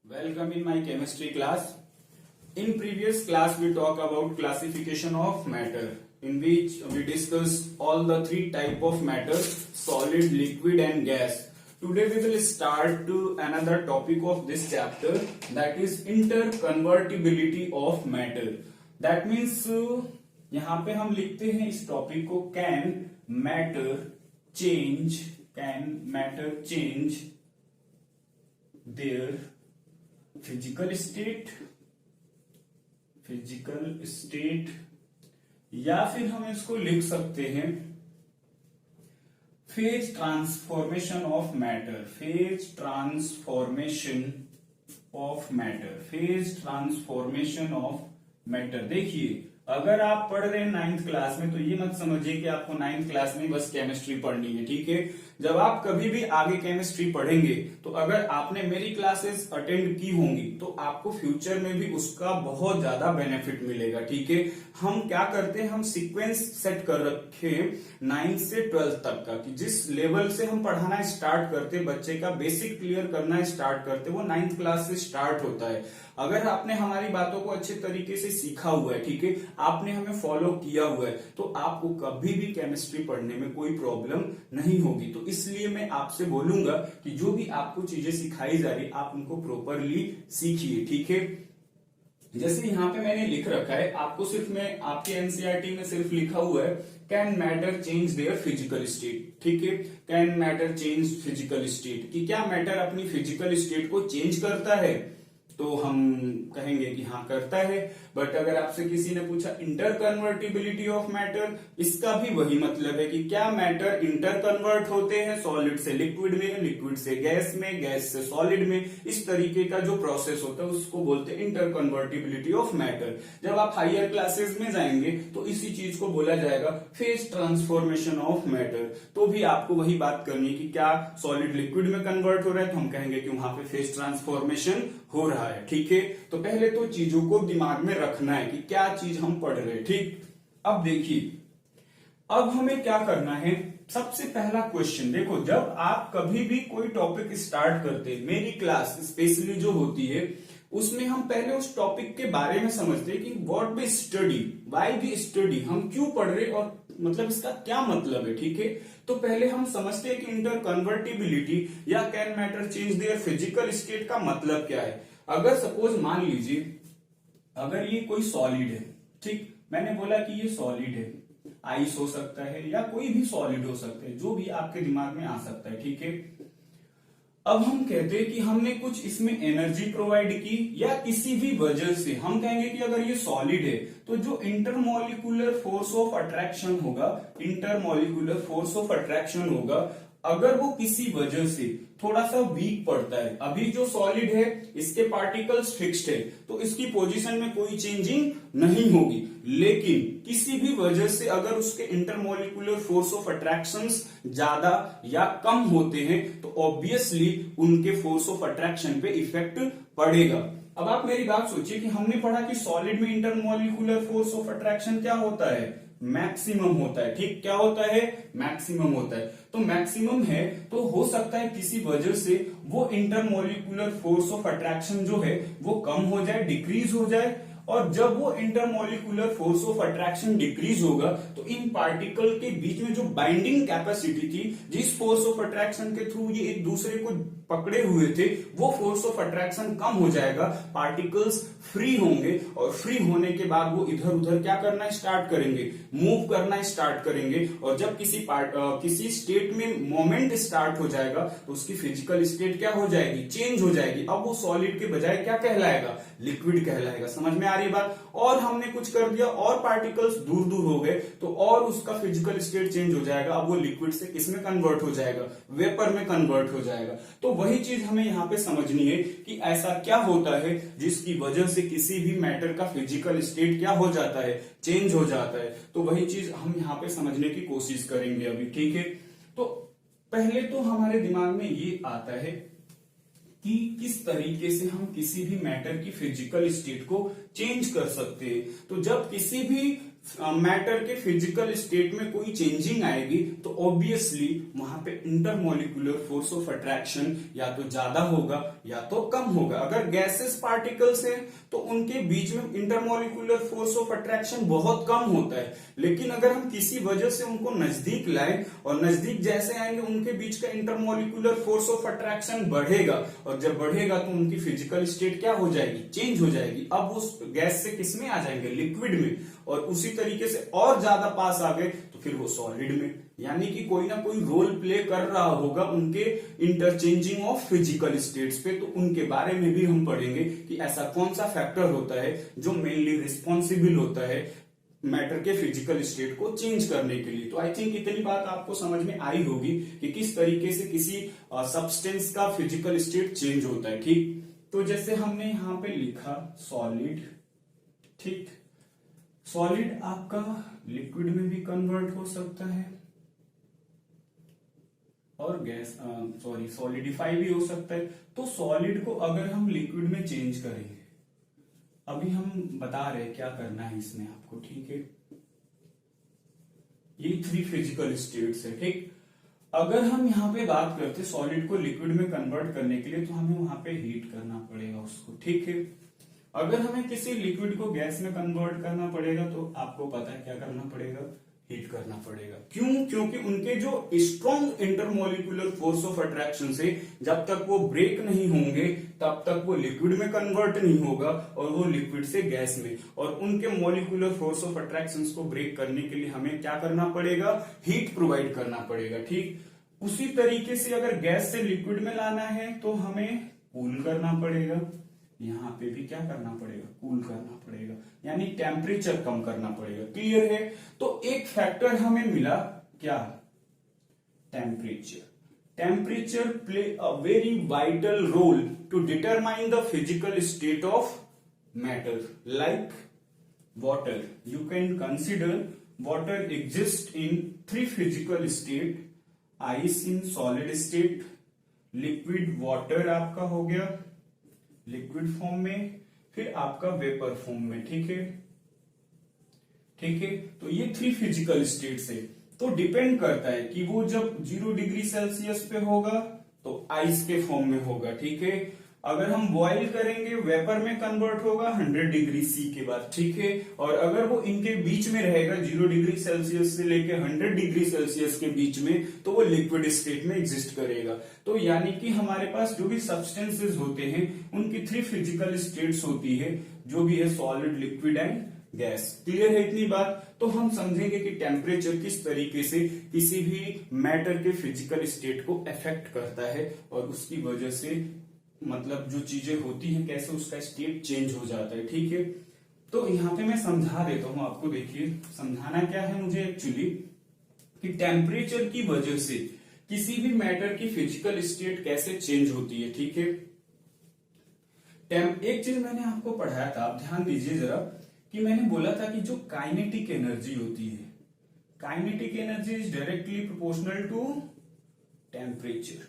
Welcome in my chemistry class. In previous class we talk about classification of matter, in which we discuss all the three type of matters: solid, liquid and gas. Today we will start to another topic of this chapter, that is interconvertibility of matter. That means यहाँ पे हम लिखते हैं इस topic को can matter change their physical state या फिर हम इसको लिख सकते हैं phase transformation of matter. Phase transformation of matter. देखिए, अगर आप पढ़ रहे हैं 9th क्लास में तो ये मत समझिए कि आपको 9th क्लास में बस केमिस्ट्री पढ़नी है, ठीक है। जब आप कभी भी आगे केमिस्ट्री पढ़ेंगे तो अगर आपने मेरी क्लासेस अटेंड की होंगी तो आपको फ्यूचर में भी उसका बहुत ज्यादा बेनिफिट मिलेगा, ठीक है। हम क्या करते हैं, हम सीक्वेंस सेट कर रखे 9th से 12th तक का, कि जिस लेवल से हम पढ़ाना स्टार्ट करते, बच्चे का बेसिक क्लियर करना स्टार्ट करते, वो 9th क्लास से स्टार्ट होता है। अगर आपने हमारी बातों को अच्छे तरीके से सीखा हुआ है, ठीक है, आपने हमें फॉलो किया हुआ है, तो आपको कभी भी केमिस्ट्री पढ़ने में कोई प्रॉब्लम नहीं होगी। तो इसलिए मैं आपसे बोलूंगा कि जो भी आपको चीजें सिखाई जा रही, आप उनको प्रॉपरली सीखिए, ठीक है। जैसे यहाँ पे मैंने लिख रखा है, आपको सिर्फ मैं आपके एनसीईआरटी में सिर्फ लिखा हुआ है can matter change their physical state, ठीक है। Can matter change physical state, कि क्या मैटर अपनी फिजिकल स्टेट को चेंज करता है, तो हम कहेंगे कि हाँ करता है। बट अगर आपसे किसी ने पूछा इंटरकन्वर्टिबिलिटी ऑफ मैटर, इसका भी वही मतलब है कि क्या मैटर इंटरकन्वर्ट होते हैं सॉलिड से लिक्विड में, लिक्विड से गैस में, गैस से सॉलिड में। इस तरीके का जो प्रोसेस होता है उसको बोलते हैं इंटरकन्वर्टिबिलिटी ऑफ मैटर। जब आप हायर क्लासेस में जाएंगे तो इसी चीज को बोला जाएगा फेज ट्रांसफॉर्मेशन ऑफ मैटर। तो भी आपको वही बात करनी है कि क्या सॉलिड लिक्विड में कन्वर्ट हो रहा है, तो हम कहेंगे कि वहां पे फेज ट्रांसफॉर्मेशन हो रहा है, ठीक है। तो पहले तो चीजों को दिमाग में रखना है कि क्या चीज हम पढ़ रहे हैं, ठीक। अब देखिए, अब हमें क्या करना है। सबसे पहला क्वेश्चन देखो, जब आप कभी भी कोई टॉपिक स्टार्ट करते हैं, मेरी क्लास स्पेशली जो होती है उसमें हम पहले उस टॉपिक के बारे में समझते हैं कि what we study, why we study, हम क्यों पढ़ रहे और मतलब इसका क्या मतलब है, ठीक है। तो पहले हम समझते हैं कि इंटरकन्वर्टिबिलिटी या can matter change their physical state का मतलब क्या है। अगर सपोज मान लीजिए अगर ये कोई सॉलिड है, ठीक, मैंने बोला कि ये सॉलिड है, आइस हो सकता है या कोई भी सॉलिड हो सकता है, जो भी आपके दिमाग में आ सकता है, ठीक है। अब हम कहते हैं कि हमने कुछ इसमें एनर्जी प्रोवाइड की या किसी भी वजह से हम कहेंगे कि अगर ये सॉलिड है तो जो इंटरमॉलिक्यूलर फोर्स ऑफ अट्रैक्शन होगा, इंटरमॉलिक्यूलर फोर्स ऑफ अट्रैक्शन होगा, अगर वो किसी वजह से थोड़ा सा वीक पड़ता है, अभी जो सॉलिड है इसके पार्टिकल्स फिक्स्ड है तो इसकी पोजीशन में कोई चेंजिंग नहीं होगी, लेकिन किसी भी वजह से अगर उसके इंटरमॉलिक्यूलर फोर्स ऑफ अट्रैक्शंस ज्यादा या कम होते हैं तो ऑब्वियसली उनके फोर्स ऑफ अट्रैक्शन पे इफेक्ट पड़ेगा। अब आप मेरी बात सोचिए कि हमने पढ़ा कि सॉलिड में इंटरमॉलिक्यूलर फोर्स ऑफ अट्रैक्शन क्या होता है, मैक्सिमम होता है, ठीक। क्या होता है, मैक्सिमम होता है। तो मैक्सिमम है तो हो सकता है किसी वजह से वो इंटरमॉलिक्यूलर फोर्स ऑफ अट्रैक्शन जो है वो कम हो जाए, डिक्रीज हो जाए, और जब वो intermolecular force of attraction decrease होगा तो इन पार्टिकल के बीच में जो बाइंडिंग कैपेसिटी थी, जिस फोर्स ऑफ अट्रैक्शन के थ्रू ये एक दूसरे को पकड़े हुए थे, वो फोर्स ऑफ अट्रैक्शन कम हो जाएगा, पार्टिकल्स फ्री होंगे, और फ्री होने के बाद वो इधर उधर क्या करना स्टार्ट करेंगे, मूव करना स्टार्ट करेंगे। और जब किसी स्टेट में मोमेंट स्टार्ट हो जाएगा तो उसकी फिजिकल स्टेट क्या हो जाएगी, चेंज हो जाएगी। अब वो सॉलिड के बजाय क्या कहलाएगा, लिक्विड कहलाएगा। समझ में आ रही बात। और हमने कुछ कर दिया और पार्टिकल्स दूर दूर हो गए तो और उसका फिजिकल स्टेट चेंज हो जाएगा। अब वो लिक्विड से किसमें कन्वर्ट हो जाएगा, वेपर में कन्वर्ट हो जाएगा। तो वही चीज हमें यहाँ पे समझनी है कि ऐसा क्या होता है जिसकी वजह से किसी भी मैटर का फिजिकल स्टेट क्या हो जाता है, चेंज हो जाता है। तो वही चीज हम यहाँ पे समझने की कोशिश करेंगे अभी, ठीक है। तो पहले तो हमारे दिमाग में ये आता है कि किस तरीके से हम किसी भी मैटर की फिजिकल स्टेट को चेंज कर सकते हैं। तो जब किसी भी मैटर के फिजिकल स्टेट में कोई चेंजिंग आएगी तो ऑब्वियसली वहां पे इंटरमोलिकुलर फोर्स ऑफ अट्रैक्शन या तो ज्यादा होगा या तो कम होगा। अगर गैसेस पार्टिकल्स हैं तो उनके बीच में इंटरमोलिकुलर फोर्स ऑफ अट्रैक्शन बहुत कम होता है, लेकिन अगर हम किसी वजह से उनको नजदीक लाएं और नजदीक जैसे आएंगे उनके बीच का इंटरमोलिकुलर फोर्स ऑफ अट्रैक्शन बढ़ेगा, और जब बढ़ेगा तो उनकी फिजिकल स्टेट क्या हो जाएगी, चेंज हो जाएगी। अब उस गैस से किसमें आ जाएंगे, लिक्विड में, और उसी तरीके से और ज्यादा पास आ गए तो फिर वो सॉलिड में। यानी कि कोई ना कोई रोल प्ले कर रहा होगा उनके इंटरचेंजिंग ऑफ फिजिकल स्टेट्स पे। तो उनके बारे में भी हम पढ़ेंगे कि ऐसा कौन सा फैक्टर होता है जो मेनली रिस्पॉन्सिबल होता है मैटर के फिजिकल स्टेट को चेंज करने के लिए। तो आई थिंक इतनी बात आपको समझ में आई होगी कि किस तरीके से किसी सब्सटेंस का फिजिकल स्टेट चेंज होता है। ठीक, तो जैसे हमने यहां पे लिखा सॉलिड, ठीक, सॉलिड आपका लिक्विड में भी कन्वर्ट हो सकता है और गैस सॉलिडिफाई भी हो सकता है। तो सॉलिड को अगर हम लिक्विड में चेंज करेंगे, अभी हम बता रहे हैं क्या करना है इसमें आपको, ठीक है। ये 3 फिजिकल स्टेट्स है, ठीक। अगर हम यहाँ पे बात करते सॉलिड को लिक्विड में कन्वर्ट करने के लिए तो हमें वहां पे हीट करना पड़ेगा उसको, ठीक है। अगर हमें किसी लिक्विड को गैस में कन्वर्ट करना पड़ेगा तो आपको पता है क्या करना पड़ेगा, हीट करना पड़ेगा। क्यों? क्योंकि उनके जो strong intermolecular force of attraction से जब तक वो ब्रेक नहीं होंगे तब तक वो लिक्विड में कन्वर्ट नहीं होगा और वो लिक्विड से गैस में। और उनके मोलिकुलर फोर्स ऑफ अट्रैक्शन को ब्रेक करने के लिए हमें क्या करना पड़ेगा, हीट प्रोवाइड करना पड़ेगा, ठीक। उसी तरीके से अगर गैस से लिक्विड में लाना है तो हमें कूल करना पड़ेगा, यहां पे भी क्या करना पड़ेगा, कूल करना पड़ेगा, यानी टेम्परेचर कम करना पड़ेगा। क्लियर है? तो एक फैक्टर हमें मिला क्या, temperature. Temperature play a very vital role to determine the physical state of matter like water. You can consider water exists in 3 physical state, ice in solid state, liquid water आपका हो गया liquid form में, फिर आपका vapour form में, ठीक है, ठीक है। तो ये 3 फिजिकल स्टेट्स है। तो डिपेंड करता है कि वो जब 0 डिग्री सेल्सियस पे होगा तो आइस के फॉर्म में होगा, ठीक है। अगर हम बॉईल करेंगे वेपर में कन्वर्ट होगा 100 डिग्री सी के बाद, ठीक है। और अगर वो इनके बीच में रहेगा 0 डिग्री सेल्सियस से लेके 100 डिग्री सेल्सियस के बीच में तो वो लिक्विड स्टेट में एग्जिस्ट करेगा। तो यानी कि हमारे पास जो भी सब्सटेंसेस होते हैं उनकी 3 फिजिकल स्टेट्स होती है, जो भी है solid, liquid and gas. Clear है इतनी बात? तो हम समझेंगे कि टेम्परेचर किस तरीके से किसी भी मैटर के फिजिकल स्टेट को अफेक्ट करता है और उसकी वजह से मतलब जो चीजें होती हैं कैसे उसका स्टेट चेंज हो जाता है, ठीक है। तो यहाँ पे मैं समझा देता हूं आपको। देखिए समझाना क्या है मुझे एक्चुअली कि टेम्परेचर की वजह से किसी भी मैटर की फिजिकल स्टेट कैसे चेंज होती है, ठीक है। एक चीज मैंने आपको पढ़ाया था, आप ध्यान दीजिए जरा, कि मैंने बोला था कि जो काइनेटिक एनर्जी होती है, kinetic energy is directly proportional to temperature.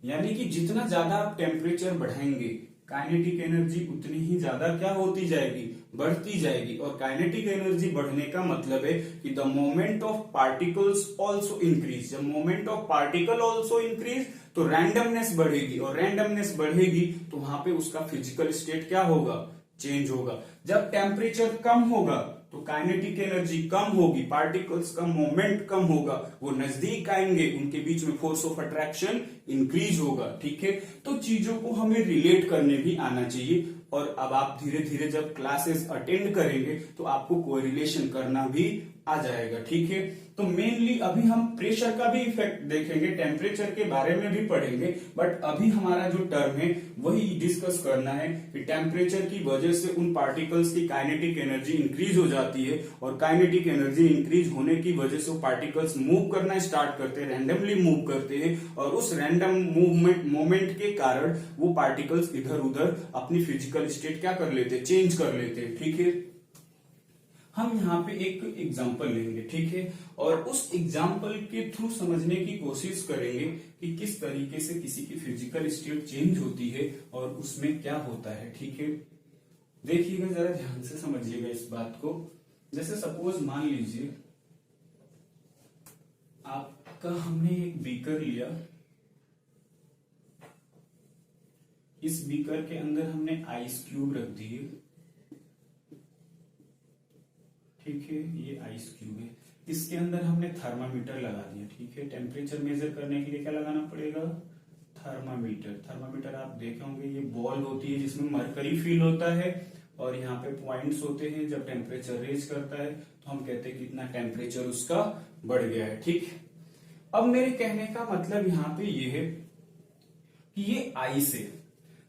यानी कि जितना ज्यादा आप टेम्परेचर बढ़ाएंगे काइनेटिक एनर्जी उतनी ही ज्यादा क्या होती जाएगी, बढ़ती जाएगी। और काइनेटिक एनर्जी बढ़ने का मतलब है कि the moment of particles also increase. जब moment of particle also increase तो रैंडमनेस बढ़ेगी, और रैंडमनेस बढ़ेगी तो वहां पे उसका फिजिकल स्टेट क्या होगा, चेंज होगा। जब टेम्परेचर कम होगा तो काइनेटिक एनर्जी कम होगी, पार्टिकल्स का मोमेंट कम होगा, वो नजदीक आएंगे, उनके बीच में फोर्स ऑफ अट्रैक्शन इंक्रीज होगा, ठीक है। तो चीजों को हमें रिलेट करने भी आना चाहिए। और अब आप धीरे धीरे जब क्लासेस अटेंड करेंगे तो आपको कोरिलेशन करना भी आ जाएगा, ठीक है। तो मेनली अभी हम प्रेशर का भी इफेक्ट देखेंगे, टेम्परेचर के बारे में भी पढ़ेंगे, बट अभी हमारा जो टर्म है वही डिस्कस करना है कि टेम्परेचर की वजह से उन पार्टिकल्स की काइनेटिक एनर्जी इंक्रीज हो जाती है, और काइनेटिक एनर्जी इंक्रीज होने की वजह से वो पार्टिकल्स मूव करना स्टार्ट करते हैं, रैंडमली मूव करते हैं, और उस रैंडम मूवमेंट के कारण वो पार्टिकल्स इधर उधर अपनी फिजिकल स्टेट क्या कर लेते हैं, चेंज कर लेते हैं, ठीक है। हम यहाँ पे एक एग्जाम्पल लेंगे, ठीक है, और उस एग्जाम्पल के थ्रू समझने की कोशिश करेंगे कि किस तरीके से किसी की फिजिकल स्टेट चेंज होती है और उसमें क्या होता है, ठीक है। देखिएगा जरा ध्यान से समझिएगा इस बात को। जैसे सपोज मान लीजिए आपका हमने एक बीकर लिया, इस बीकर के अंदर हमने आइस क्यूब रख दिए, ठीक है, ये आइस क्यूब है, इसके अंदर हमने थर्मामीटर लगा दिया, ठीक है। टेम्परेचर मेजर करने के लिए क्या लगाना पड़ेगा, थर्मामीटर। थर्मामीटर आप देखे होंगे, ये बॉल होती है जिसमें मरकरी फील होता है और यहाँ पे पॉइंट्स होते हैं, जब टेम्परेचर रेज करता है तो हम कहते हैं कि इतना टेम्परेचर उसका बढ़ गया है, ठीक। अब मेरे कहने का मतलब यहाँ पे ये है कि ये आइस है,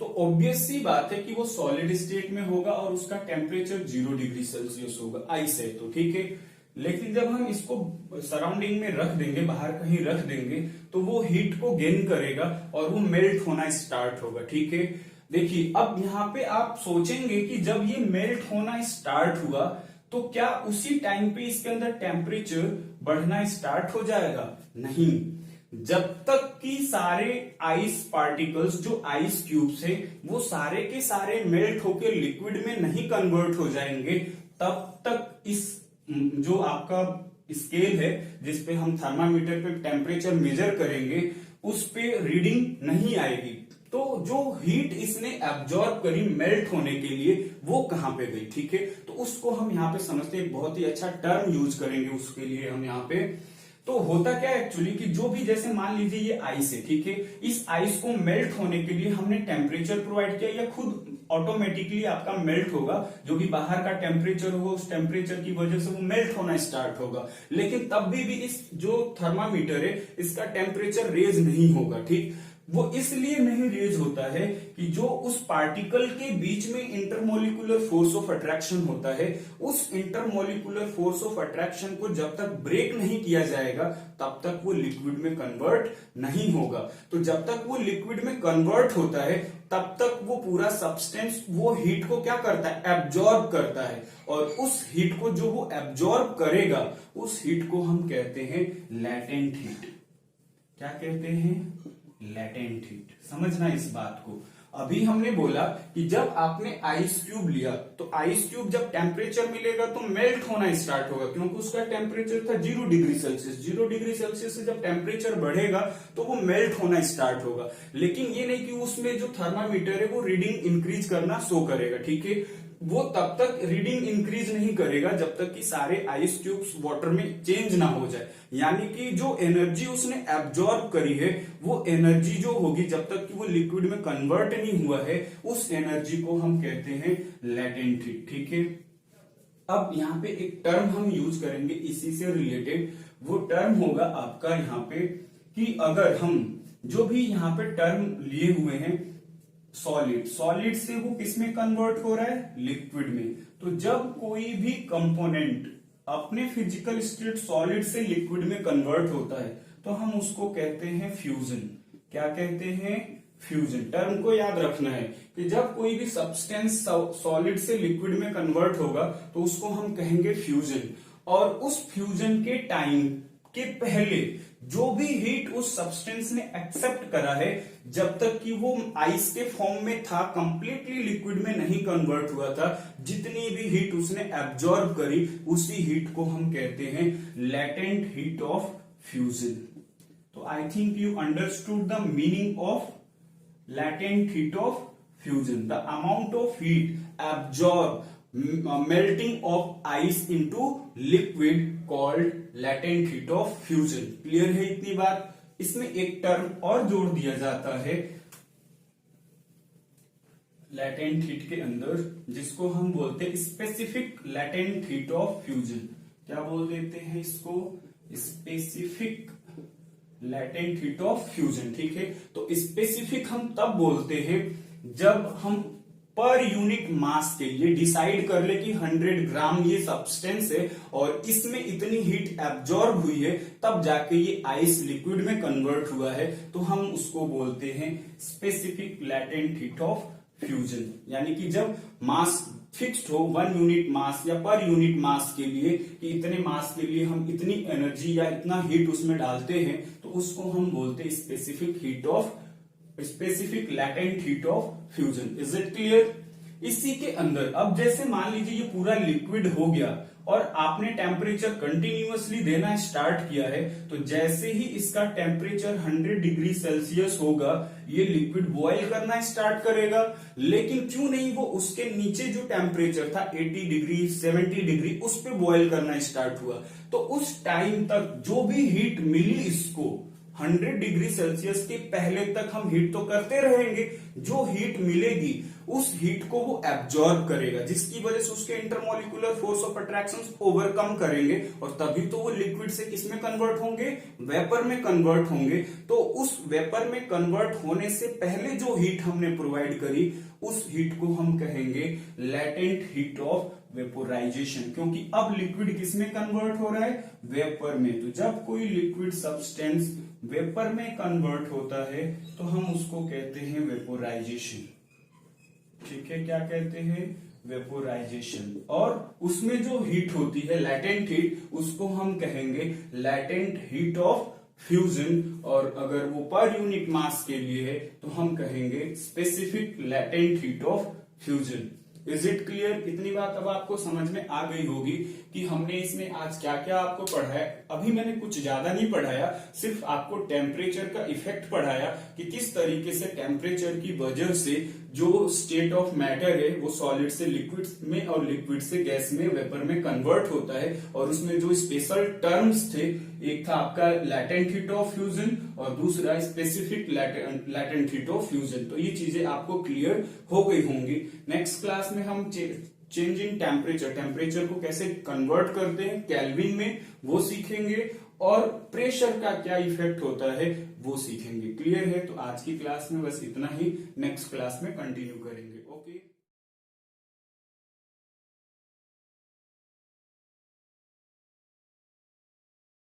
तो ऑब्वियस सी बात है कि वो सॉलिड स्टेट में होगा और उसका टेम्परेचर 0 डिग्री सेल्सियस होगा, आइस है तो, ठीक है। लेकिन जब हम इसको सराउंडिंग में रख देंगे, बाहर कहीं रख देंगे, तो वो हीट को गेन करेगा और वो मेल्ट होना स्टार्ट होगा, ठीक है। देखिए अब यहाँ पे आप सोचेंगे कि जब ये मेल्ट होना स्टार्ट हुआ तो क्या उसी टाइम पे इसके अंदर टेम्परेचर बढ़ना स्टार्ट हो जाएगा? नहीं, जब तक कि सारे आइस पार्टिकल्स जो आइस क्यूब्स है वो सारे के सारे मेल्ट होकर लिक्विड में नहीं कन्वर्ट हो जाएंगे, तब तक इस जो आपका स्केल है जिसपे हम थर्मामीटर पे टेम्परेचर मेजर करेंगे उस पे रीडिंग नहीं आएगी। तो जो हीट इसने एब्जॉर्ब करी मेल्ट होने के लिए वो कहां पे गई, ठीक है। तो उसको हम यहाँ पे समझते हैं, एक बहुत ही अच्छा टर्म यूज करेंगे उसके लिए हम यहाँ पे। तो होता क्या है एक्चुअली कि जो भी, जैसे मान लीजिए ये आइस है, ठीक है, इस आइस को मेल्ट होने के लिए हमने टेम्परेचर प्रोवाइड किया, या खुद ऑटोमेटिकली आपका मेल्ट होगा, जो भी बाहर का टेम्परेचर होगा उस टेम्परेचर की वजह से वो मेल्ट होना स्टार्ट होगा। लेकिन तब भी इस जो थर्मामीटर है इसका टेम्परेचर रेज नहीं होगा, ठीक। वो इसलिए नहीं रेज होता है कि जो उस पार्टिकल के बीच में इंटरमोलिकुलर फोर्स ऑफ अट्रैक्शन होता है, उस इंटरमोलिकुलर फोर्स ऑफ अट्रैक्शन को जब तक ब्रेक नहीं किया जाएगा तब तक वो लिक्विड में कन्वर्ट नहीं होगा। तो जब तक वो लिक्विड में कन्वर्ट होता है तब तक वो पूरा सब्सटेंस वो हीट को क्या करता है, एब्जॉर्ब करता है, और उस हीट को जो वो एब्जॉर्ब करेगा उस हीट को हम कहते हैं लैटेंट हीट। क्या कहते हैं? Latent heat. समझना इस बात को। अभी हमने बोला कि जब आपने आइस क्यूब लिया तो आइस क्यूब जब टेम्परेचर मिलेगा तो मेल्ट होना स्टार्ट होगा, क्योंकि उसका टेम्परेचर था 0 डिग्री सेल्सियस। 0 डिग्री सेल्सियस से जब टेम्परेचर बढ़ेगा तो वो मेल्ट होना स्टार्ट होगा। लेकिन ये नहीं कि उसमें जो थर्मामीटर है वो रीडिंग इंक्रीज करना शो करेगा, ठीक है। वो तब तक रीडिंग इंक्रीज नहीं करेगा जब तक कि सारे आइस क्यूब्स वाटर में चेंज ना हो जाए। यानी कि जो एनर्जी उसने एब्जॉर्ब करी है वो एनर्जी जो होगी, जब तक कि वो लिक्विड में कन्वर्ट नहीं हुआ है, उस एनर्जी को हम कहते हैं लैटेंट हीट, ठीक है। अब यहाँ पे एक टर्म हम यूज करेंगे इसी से रिलेटेड, वो टर्म होगा आपका यहाँ पे कि अगर हम जो भी यहाँ पे टर्म लिए हुए हैं सॉलिड, सॉलिड से वो किसमें कन्वर्ट हो रहा है, लिक्विड में। तो जब कोई भी कंपोनेंट अपने फिजिकल स्टेट सॉलिड से लिक्विड में कन्वर्ट होता है तो हम उसको कहते हैं फ्यूजन। क्या कहते हैं? फ्यूजन। टर्म को याद रखना है कि जब कोई भी सब्सटेंस सॉलिड से लिक्विड में कन्वर्ट होगा तो उसको हम कहेंगे फ्यूजन। और उस फ्यूजन के टाइम के पहले जो भी हीट उस सब्सटेंस ने एक्सेप्ट करा है, जब तक कि वो आइस के फॉर्म में था, कंप्लीटली लिक्विड में नहीं कन्वर्ट हुआ था, जितनी भी हीट उसने एब्जॉर्ब करी उसी हीट को हम कहते हैं लैटेंट हीट ऑफ फ्यूजन। तो I think you understood the meaning of latent heat of fusion, the amount of heat absorbed melting of ice into liquid called latent heat of fusion। Clear है इतनी बात? इसमें एक term और जोड़ दिया जाता है latent heat के अंदर, जिसको हम बोलते हैं specific latent heat of fusion। क्या बोल देते हैं इसको? Specific latent heat of fusion, ठीक है। तो स्पेसिफिक हम तब बोलते हैं जब हम पर यूनिट मास के लिए डिसाइड कर ले कि 100 ग्राम ये सब्सटेंस है और इसमें इतनी हीट एब्जॉर्ब हुई है, तब जाके ये आइस लिक्विड में कन्वर्ट हुआ है, तो हम उसको बोलते हैं specific latent heat of fusion. यानी कि जब मास फिक्स्ड हो 1 यूनिट मास या पर यूनिट मास के लिए कि इतने मास के लिए हम इतनी एनर्जी या इतना हीट उसमें डालते हैं, तो उसको हम बोलते हैं specific latent heat of fusion. Is it clear? इसी के अंदर अब जैसे मान लीजिए ये पूरा लिक्विड हो गया और आपने टेम्परेचर कंटिन्यूअसली देना स्टार्ट किया है, तो जैसे ही इसका टेम्परेचर 100 डिग्री सेल्सियस होगा ये लिक्विड बॉयल करना स्टार्ट करेगा। लेकिन क्यों नहीं वो उसके नीचे जो टेम्परेचर था 80 डिग्री 70 डिग्री उस पे बॉयल करना स्टार्ट हुआ। तो उस टाइम तक जो भी हीट मिली इसको 100 डिग्री सेल्सियस के पहले तक हम हीट तो करते रहेंगे, जो हीट मिलेगी उस हीट को वो एब्जॉर्ब करेगा, जिसकी वजह से उसके intermolecular force of attraction overcome करेंगे और तभी तो वो लिक्विड से किसमें कन्वर्ट होंगे, वेपर में कन्वर्ट होंगे। तो उस वेपर में कन्वर्ट होने से पहले जो हीट हमने प्रोवाइड करी उस हीट को हम कहेंगे लैटेंट हीट ऑफ वेपोराइजेशन, क्योंकि अब लिक्विड किसमें कन्वर्ट हो रहा है, वेपर में। तो जब कोई लिक्विड सब्सटेंस वेपर में कन्वर्ट होता है तो हम उसको कहते हैं वेपोराइजेशन। ठीक है, क्या कहते हैं, वेपोराइजेशन। और उसमें जो हीट होती है लैटेंट हीट, उसको हम कहेंगे लैटेंट हीट ऑफ फ्यूजन। और अगर वो पर यूनिट मास के लिए है तो हम कहेंगे specific latent heat of fusion. Is it clear? इतनी बात अब आपको समझ में आ गई होगी कि हमने इसमें आज क्या क्या आपको पढ़ाया। अभी मैंने कुछ ज्यादा नहीं पढ़ाया, सिर्फ आपको टेम्परेचर का इफेक्ट पढ़ाया कि किस तरीके से टेम्परेचर की वजह से जो स्टेट ऑफ मैटर है वो सॉलिड से लिक्विड में और लिक्विड से गैस में वेपर में कन्वर्ट होता है। और उसमें जो स्पेशल टर्म्स थे, एक था आपका लैटेंट हीट ऑफ फ्यूजन और दूसरा specific latent heat of fusion. तो ये चीजें आपको क्लियर हो गई होंगी। नेक्स्ट क्लास में हम चेंज इन टेम्परेचर को कैसे कन्वर्ट करते हैं केल्विन में वो सीखेंगे, और प्रेशर का क्या इफेक्ट होता है वो सीखेंगे। क्लियर है? तो आज की क्लास में बस इतना ही, नेक्स्ट क्लास में कंटिन्यू करेंगे। ओके।